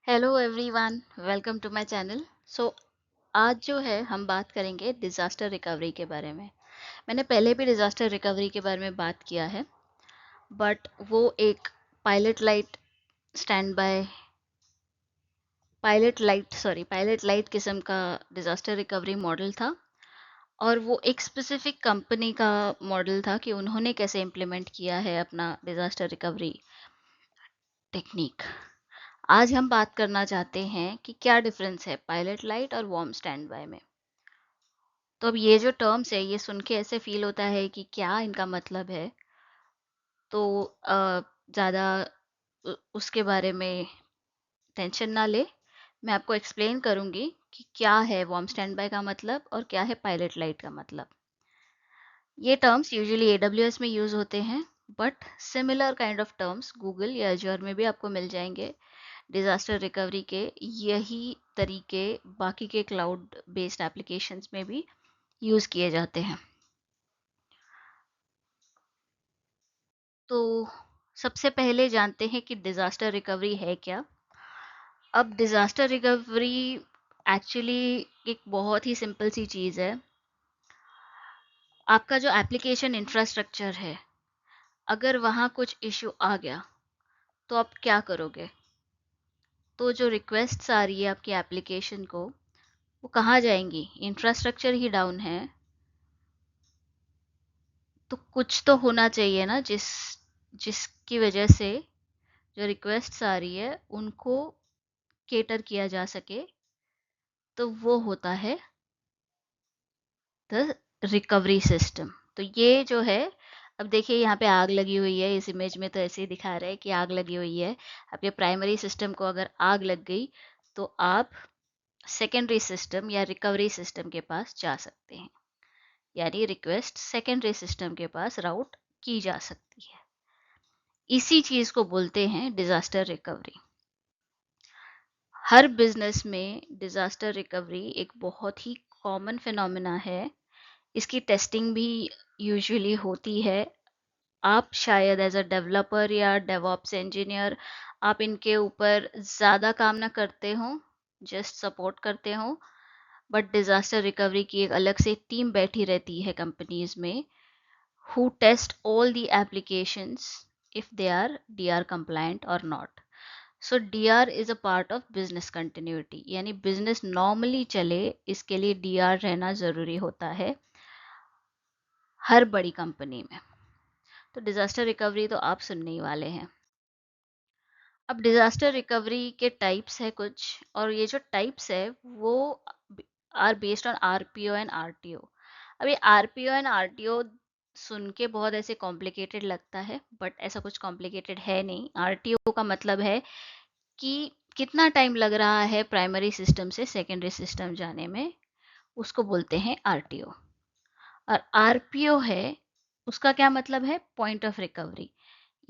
Hello everyone, welcome to my channel. आज जो है हम बात करेंगे डिज़ास्टर रिकवरी के बारे में। मैंने पहले भी डिज़ास्टर रिकवरी के बारे में बात किया है, बट वो एक pilot light stand by pilot light किस्म का डिज़ास्टर रिकवरी मॉडल था। और वो एक स्पेसिफिक कंपनी का मॉडल था कि उन्होंने कैसे इम्प्लीमेंट किया है अपना डिज़ास्टर रिकवरी टेक्निक। आज हम बात करना चाहते हैं कि क्या डिफरेंस है पायलट लाइट और वार्म स्टैंड बाय में। तो अब ये जो टर्म्स है, ये सुन के ऐसे फील होता है कि क्या इनका मतलब है। तो ज़्यादा उसके बारे में टेंशन ना ले। मैं आपको एक्सप्लेन करूँगी कि क्या है वार्म स्टैंड बाय का मतलब और क्या है पायलट लाइट का मतलब। ये टर्म्स यूजुअली AWS में यूज़ होते हैं, but similar kind of terms Google या एज्योर में भी आपको मिल जाएंगे। डिज़ास्टर रिकवरी के यही तरीके बाकी के क्लाउड बेस्ड एप्लीकेशंस में भी यूज़ किए जाते हैं। तो सबसे पहले जानते हैं कि डिज़ास्टर रिकवरी है क्या। अब डिज़ास्टर रिकवरी एक्चुअली एक बहुत ही सिंपल सी चीज़ है। आपका जो एप्लीकेशन इंफ्रास्ट्रक्चर है, अगर वहाँ कुछ इश्यू आ गया तो आप क्या करोगे। तो जो रिक्वेस्ट्स आ रही है आपकी एप्लीकेशन को, वो कहाँ जाएंगी। इंफ्रास्ट्रक्चर ही डाउन है, तो कुछ तो होना चाहिए ना जिसकी वजह से जो रिक्वेस्ट्स आ रही है उनको केटर किया जा सके। तो वो होता है द रिकवरी सिस्टम। तो ये जो है, अब देखिए यहाँ पे आग लगी हुई है, इस इमेज में तो ऐसे ही दिखा रहा है कि आग लगी हुई है। आपके प्राइमरी सिस्टम को अगर आग लग गई तो आप सेकेंडरी सिस्टम या रिकवरी सिस्टम के पास जा सकते हैं, यानी रिक्वेस्ट सेकेंडरी सिस्टम के पास राउट की जा सकती है। इसी चीज को बोलते हैं डिजास्टर रिकवरी। हर बिजनेस में डिजास्टर रिकवरी एक बहुत ही कॉमन फिनोमिना है। इसकी टेस्टिंग भी यूजुअली होती है। आप शायद एज अ डेवलपर या डेवऑप्स इंजीनियर आप इनके ऊपर ज़्यादा काम ना करते हो, जस्ट सपोर्ट करते हो। बट डिज़ास्टर रिकवरी की एक अलग से टीम बैठी रहती है कंपनीज में, who test all the applications if they are DR compliant or not. So DR is a part of business continuity, यानी बिजनेस नॉर्मली चले इसके लिए DR रहना ज़रूरी होता है हर बड़ी कंपनी में। तो डिज़ास्टर रिकवरी तो आप सुनने ही वाले हैं। अब डिज़ास्टर रिकवरी के टाइप्स है कुछ, और ये जो टाइप्स है वो are based on RPO and RTO। अब ये RPO एंड RTO सुन के बहुत ऐसे कॉम्प्लिकेटेड लगता है, बट ऐसा कुछ कॉम्प्लिकेटेड है नहीं। RTO का मतलब है कि कितना टाइम लग रहा है प्राइमरी सिस्टम से सेकेंडरी सिस्टम जाने में, उसको बोलते हैं RTO। और RPO है, उसका क्या मतलब है, पॉइंट ऑफ रिकवरी,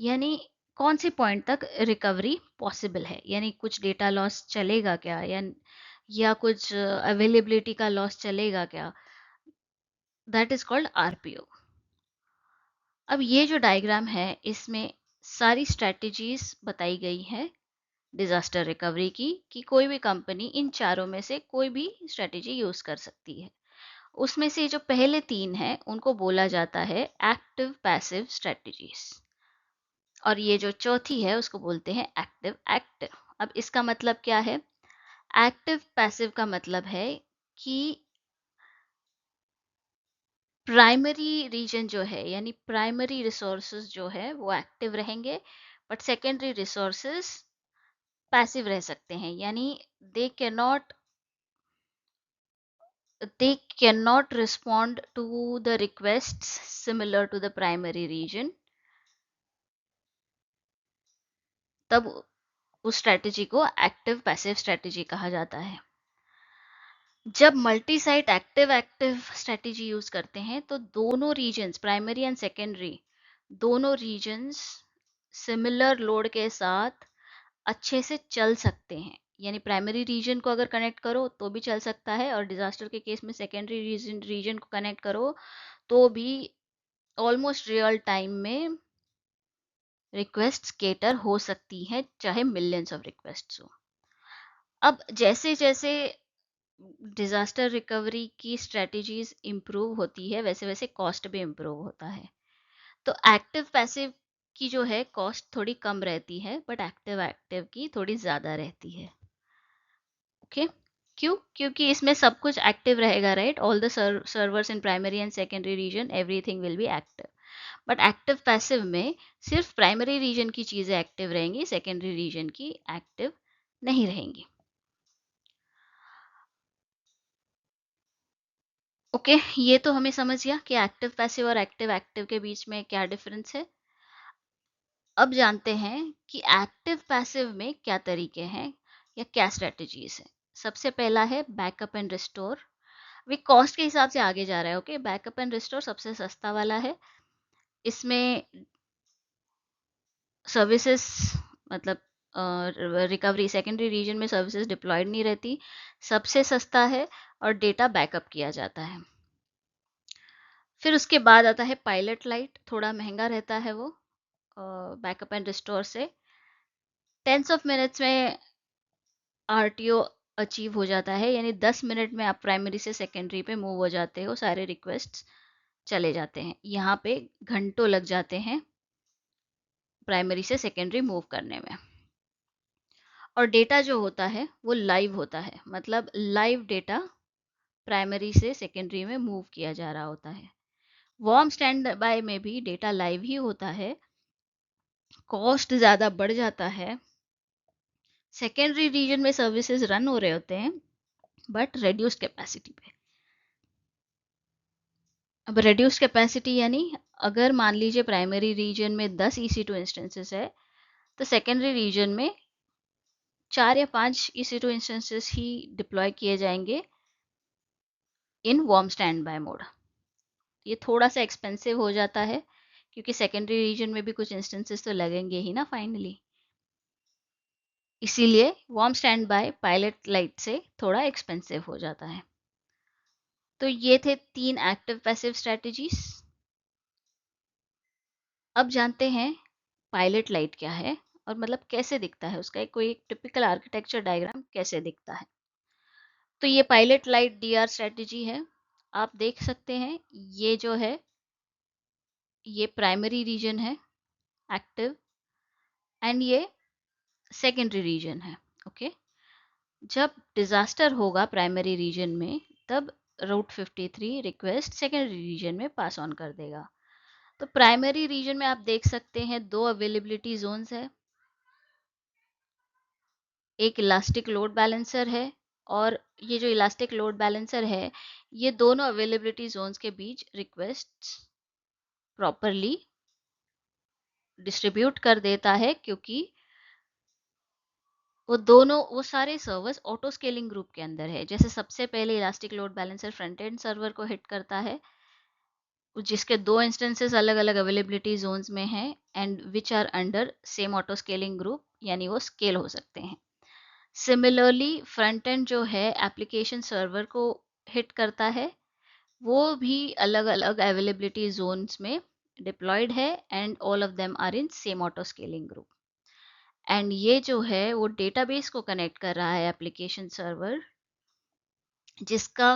यानी कौन सी पॉइंट तक रिकवरी पॉसिबल है, यानी कुछ डेटा लॉस चलेगा क्या, या कुछ अवेलेबिलिटी का लॉस चलेगा क्या। That is called RPO। अब ये जो डायग्राम है, इसमें सारी स्ट्रेटजीज बताई गई है डिजास्टर रिकवरी की, कि कोई भी कंपनी इन चारों में से कोई भी स्ट्रेटजी यूज कर सकती है। उसमें से जो पहले तीन हैं उनको बोला जाता है एक्टिव पैसिव स्ट्रेटजीज, और ये जो चौथी है उसको बोलते हैं एक्टिव एक्टिव। अब इसका मतलब क्या है। एक्टिव पैसिव का मतलब है कि प्राइमरी रीजन जो है, यानी प्राइमरी रिसोर्सेज जो है वो एक्टिव रहेंगे, बट सेकेंडरी रिसोर्सेज पैसिव रह सकते हैं, यानी they can not respond to the request similar to the primary region. तब उस स्ट्रेटजी को एक्टिव पैसिव स्ट्रेटजी कहा जाता है। जब multi site active active strategy use करते हैं तो दोनों रीजन्स, प्राइमरी एंड सेकेंडरी, दोनों रीजन्स सिमिलर लोड के साथ अच्छे से चल सकते हैं। यानी प्राइमरी रीजन को अगर कनेक्ट करो तो भी चल सकता है, और डिजास्टर के केस में सेकेंडरी रीजन को कनेक्ट करो तो भी ऑलमोस्ट रियल टाइम में रिक्वेस्ट केटर हो सकती हैं, चाहे मिलियंस ऑफ रिक्वेस्ट हो। अब जैसे जैसे डिजास्टर रिकवरी की स्ट्रेटजीज इम्प्रूव होती है, वैसे वैसे कॉस्ट भी इम्प्रूव होता है। तो एक्टिव पैसिव की जो है कॉस्ट थोड़ी कम रहती है, बट एक्टिव एक्टिव की थोड़ी ज़्यादा रहती है। ओके, क्यों? क्योंकि इसमें सब कुछ एक्टिव रहेगा, right? All the servers in primary and secondary region, everything will be active. But active passive में सिर्फ प्राइमरी रीजन की चीज़ें एक्टिव रहेंगी, सेकेंडरी रीजन की एक्टिव नहीं रहेंगी। ओके, ये तो हमें समझ गया कि एक्टिव पैसिव और एक्टिव एक्टिव के बीच में क्या डिफरेंस है। अब जानते हैं कि एक्टिव पैसिव में क्या तरीके हैं या क्या स्ट्रेटजीज है। सबसे पहला है backup and restore. Way cost के हिसाब से आगे जा रहा है। ओके, बैकअप एंड रिस्टोर सबसे सस्ता वाला है। इसमें सर्विसेज, मतलब रिकवरी सेकेंडरी रीजन में सर्विसेज डिप्लॉयड नहीं रहती, सबसे सस्ता है और डेटा बैकअप किया जाता है। फिर उसके बाद आता है पायलट लाइट, थोड़ा महंगा रहता है वो बैकअप एंड रिस्टोर से। टेंस ऑफ मिनट्स में आरटीओ अचीव हो जाता है, यानी 10 मिनट में आप प्राइमरी से सेकेंडरी पे मूव हो जाते हो, सारे रिक्वेस्ट चले जाते हैं। यहाँ पे घंटों लग जाते हैं प्राइमरी से सेकेंडरी मूव करने में। और डेटा जो होता है वो लाइव होता है, मतलब लाइव डेटा प्राइमरी से सेकेंडरी में मूव किया जा रहा होता है। वार्म स्टैंड बाय में भी डेटा लाइव ही होता है, कॉस्ट ज़्यादा बढ़ जाता है। सेकेंडरी रीजन में सर्विसेज रन हो रहे होते हैं बट रेड्यूस्ड कैपेसिटी पे। अब रेड्यूस्ड कैपेसिटी यानी अगर मान लीजिए प्राइमरी रीजन में 10 EC2 इंस्टेंसेस है, तो सेकेंडरी रीजन में 4 या 5 EC2 इंस्टेंसेस ही डिप्लॉय किए जाएंगे in warm stand by mode. ये थोड़ा सा एक्सपेंसिव हो जाता है क्योंकि सेकेंडरी रीजन में भी कुछ इंस्टेंसेस तो लगेंगे ही ना फाइनली, इसीलिए warm stand by pilot light से थोड़ा एक्सपेंसिव हो जाता है। तो ये थे 3 एक्टिव पैसिव स्ट्रेटजीज। अब जानते हैं पायलट लाइट क्या है और मतलब कैसे दिखता है, उसका कोई एक टिपिकल आर्किटेक्चर डायग्राम कैसे दिखता है। तो ये पायलट लाइट डीआर स्ट्रेटजी है। आप देख सकते हैं ये जो है ये प्राइमरी रीजन है एक्टिव, एंड ये सेकेंडरी रीजन है। ओके, जब डिजास्टर होगा प्राइमरी रीजन में, तब रूट 53 रिक्वेस्ट सेकेंडरी रीजन में पास ऑन कर देगा। तो प्राइमरी रीजन में आप देख सकते हैं 2 अवेलेबिलिटी जोन्स है, एक इलास्टिक लोड बैलेंसर है, और ये जो इलास्टिक लोड बैलेंसर है ये दोनों अवेलेबिलिटी जोन्स के बीच रिक्वेस्ट्स प्रॉपरली डिस्ट्रीब्यूट कर देता है, क्योंकि वो सारे सर्वर्स ऑटो स्केलिंग ग्रुप के अंदर है। जैसे सबसे पहले elastic load balancer front end server को हिट करता है, जिसके 2 इंस्टेंसेस अलग अलग अवेलेबिलिटी जोन्स में हैं and which are under same auto scaling group, यानी वो स्केल हो सकते हैं। सिमिलरली फ्रंट एंड जो है एप्लीकेशन सर्वर को हिट करता है, वो भी अलग अलग अवेलेबिलिटी जोन्स में डिप्लॉयड है and all of them are in same auto scaling group. And ये जो है वो डेटाबेस को कनेक्ट कर रहा है एप्लीकेशन सर्वर, जिसका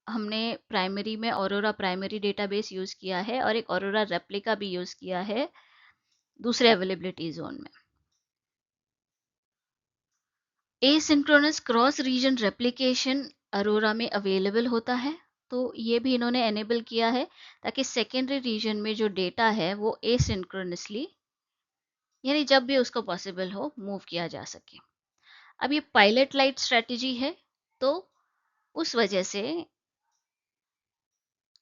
हमने प्राइमरी में ऑरोरा प्राइमरी डेटाबेस यूज़ किया है और एक ऑरोरा रेप्लिका भी यूज़ किया है दूसरे अवेलेबिलिटी जोन में। Asynchronous cross region replication Aurora में अवेलेबल होता है, तो ये भी इन्होंने एनेबल किया है ताकि सेकेंडरी रीजन में जो डेटा है वो एसिंक्रोनसली, यानी जब भी उसको पॉसिबल हो, मूव किया जा सके। अब ये पायलट लाइट स्ट्रेटजी है, तो उस वजह से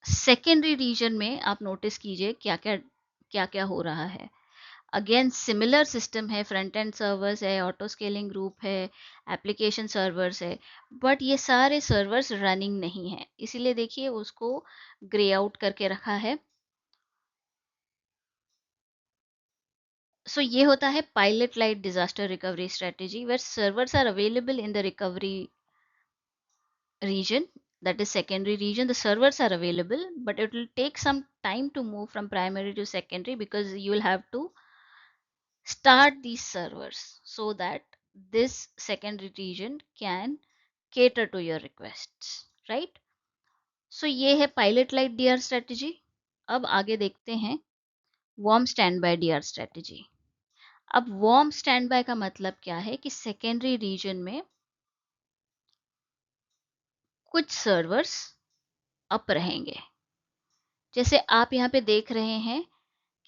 सेकेंडरी रीजन में आप नोटिस कीजिए क्या क्या हो रहा है। अगेन सिमिलर सिस्टम है, फ्रंट एंड सर्वर्स है, ऑटो स्केलिंग ग्रुप है, एप्लीकेशन सर्वर्स है, बट ये सारे सर्वर्स रनिंग नहीं है, इसीलिए देखिए उसको ग्रे आउट करके रखा है। सो ये होता है pilot light disaster recovery strategy, where servers are available in the recovery region, that is secondary region. The servers are available, but it will take some time to move from primary to secondary, because you will have to start these servers so that this secondary region can cater to your requests, right? So ये है pilot light D R strategy. अब आगे देखते हैं warm stand by DR strategy. अब warm stand by का मतलब क्या है कि सेकेंडरी रीजन में कुछ सर्वर्स अप रहेंगे। जैसे आप यहाँ पे देख रहे हैं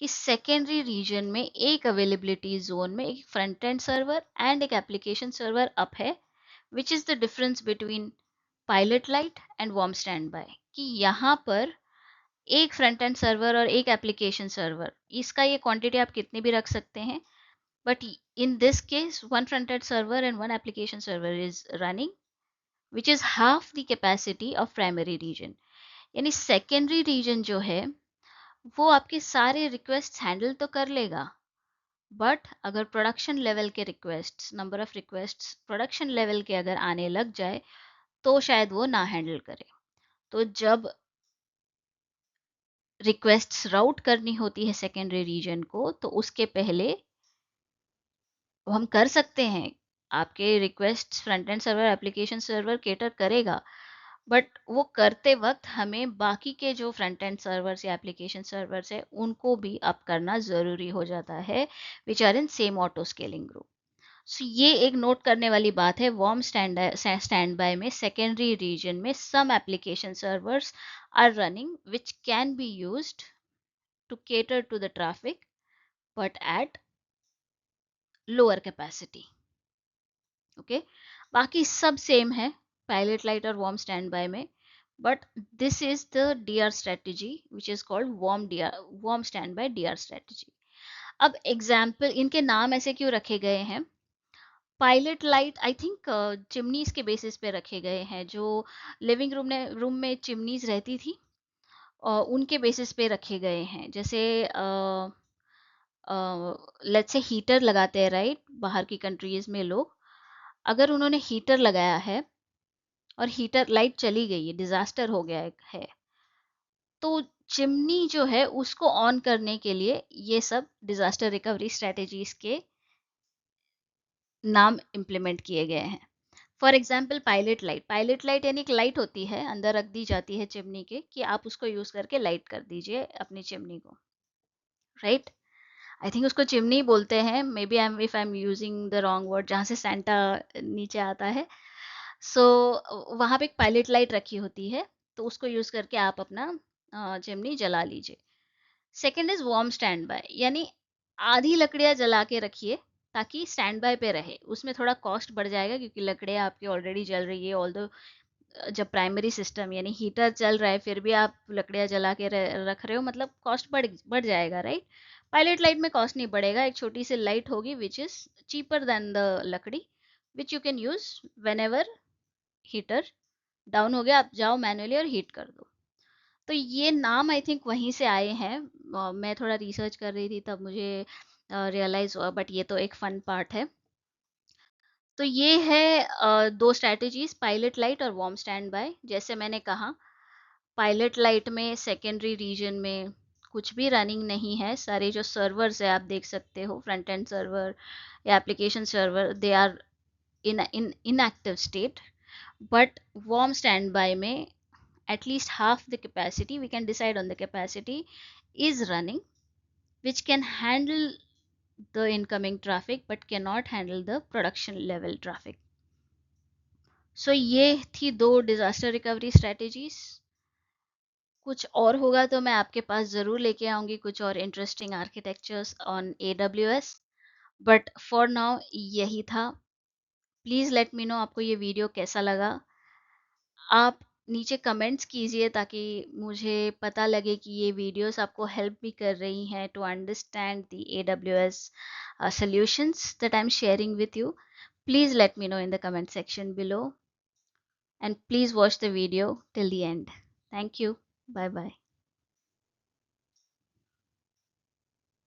कि सेकेंडरी रीजन में एक अवेलेबिलिटी जोन में एक फ्रंट एंड सर्वर एंड एक एप्लीकेशन सर्वर अप है, which is the difference between pilot light and warm stand by, कि यहाँ पर एक फ्रंट एंड सर्वर और एक एप्लीकेशन सर्वर, इसका ये क्वांटिटी आप कितनी भी रख सकते हैं, but in this case one front end server and one application server is running, which is half the capacity of primary region. यानी सेकेंडरी रीजन जो है वो आपके सारे रिक्वेस्ट हैंडल तो कर लेगा, बट अगर प्रोडक्शन लेवल के request, number of request production level के अगर आने लग जाए तो शायद वो ना हैंडल करे। तो जब रिक्वेस्ट्स राउट करनी होती है सेकेंडरी रीजन को, तो उसके पहले हम कर सकते हैं, आपके request front end server application server cater करेगा, बट वो करते वक्त हमें बाकी के जो फ्रंट एंड सर्वर्स या एप्लीकेशन सर्वर्स है उनको भी अप करना ज़रूरी हो जाता है, which are in same auto scaling group. So ये एक नोट करने वाली बात है, वार्म स्टैंड बाय में सेकेंडरी रीजन में some application servers are running which can be used to cater to the traffic but at lower capacity। Okay, बाकी सब सेम है पायलट लाइट और वार्म स्टैंड बाय में, but this is the DR strategy which is called warm stand by DR strategy. अब example, इनके नाम ऐसे क्यों रखे गए हैं? Pilot light I think chimneys के बेसिस पे रखे गए हैं, जो लिविंग रूम में चिमनीज रहती थी और उनके बेसिस पे रखे गए हैं। जैसे लेट्स से हीटर लगाते हैं, राइट? बाहर की कंट्रीज में लोग, अगर उन्होंने हीटर लगाया है और हीटर लाइट चली गई है, डिजास्टर हो गया है, तो चिमनी जो है उसको ऑन करने के लिए ये सब डिजास्टर रिकवरी स्ट्रेटेजीज के नाम इम्प्लीमेंट किए गए हैं। फॉर एग्जाम्पल पायलट लाइट यानी एक लाइट होती है, अंदर रख दी जाती है चिमनी के, कि आप उसको यूज करके लाइट कर दीजिए अपनी चिमनी को, राइट? आई थिंक उसको चिमनी बोलते हैं, may be if I am using the wrong word, जहाँ से सेंटा नीचे आता है। सो वहाँ पे एक पायलट लाइट रखी होती है, तो उसको यूज करके आप अपना चिमनी जला लीजिए। Second is warm stand by, यानी आधी लकड़ियाँ जला के रखिए ताकि स्टैंड बाय पे रहे। उसमें थोड़ा कॉस्ट बढ़ जाएगा क्योंकि लकड़ियाँ आपकी ऑलरेडी जल रही है, ऑल्दो जब प्राइमरी सिस्टम यानी हीटर चल रहा है फिर भी आप लकड़ियाँ जला के रख रहे हो, मतलब कॉस्ट बढ़ जाएगा, राइट? पायलट लाइट में कॉस्ट नहीं बढ़ेगा, एक छोटी सी लाइट होगी which is cheaper than the लकड़ी, which you can use whenever heater down हो गया, आप जाओ मैनुअली और हीट कर दो। तो ये नाम आई थिंक वहीं से आए हैं। मैं थोड़ा रिसर्च कर रही थी तब मुझे रियलाइज हुआ, बट ये तो एक फन पार्ट है। तो ये है दो स्ट्रैटेजीज, पायलट लाइट और वार्म स्टैंड बाय। जैसे मैंने कहा, पायलट लाइट में सेकेंडरी रीजन में कुछ भी रनिंग नहीं है, सारे जो सर्वर्स है आप देख सकते हो, फ्रंट एंड सर्वर या application server, they are in inactive state. But warm stand by में at least half the capacity, we can decide on the capacity, is running, which can handle the incoming traffic but cannot handle the production level traffic. So ये थी दो disaster recovery strategies. कुछ और होगा तो मैं आपके पास ज़रूर लेके आऊँगी कुछ और interesting architectures on AWS, but for now यही था। प्लीज़ लेट मी नो आपको ये वीडियो कैसा लगा। आप नीचे कमेंट्स कीजिए ताकि मुझे पता लगे कि ये वीडियोस आपको हेल्प भी कर रही हैं to understand the AWS solutions that I'm sharing with you. Please let me know in the comment section below and please watch the video till the end. Thank you. Bye bye.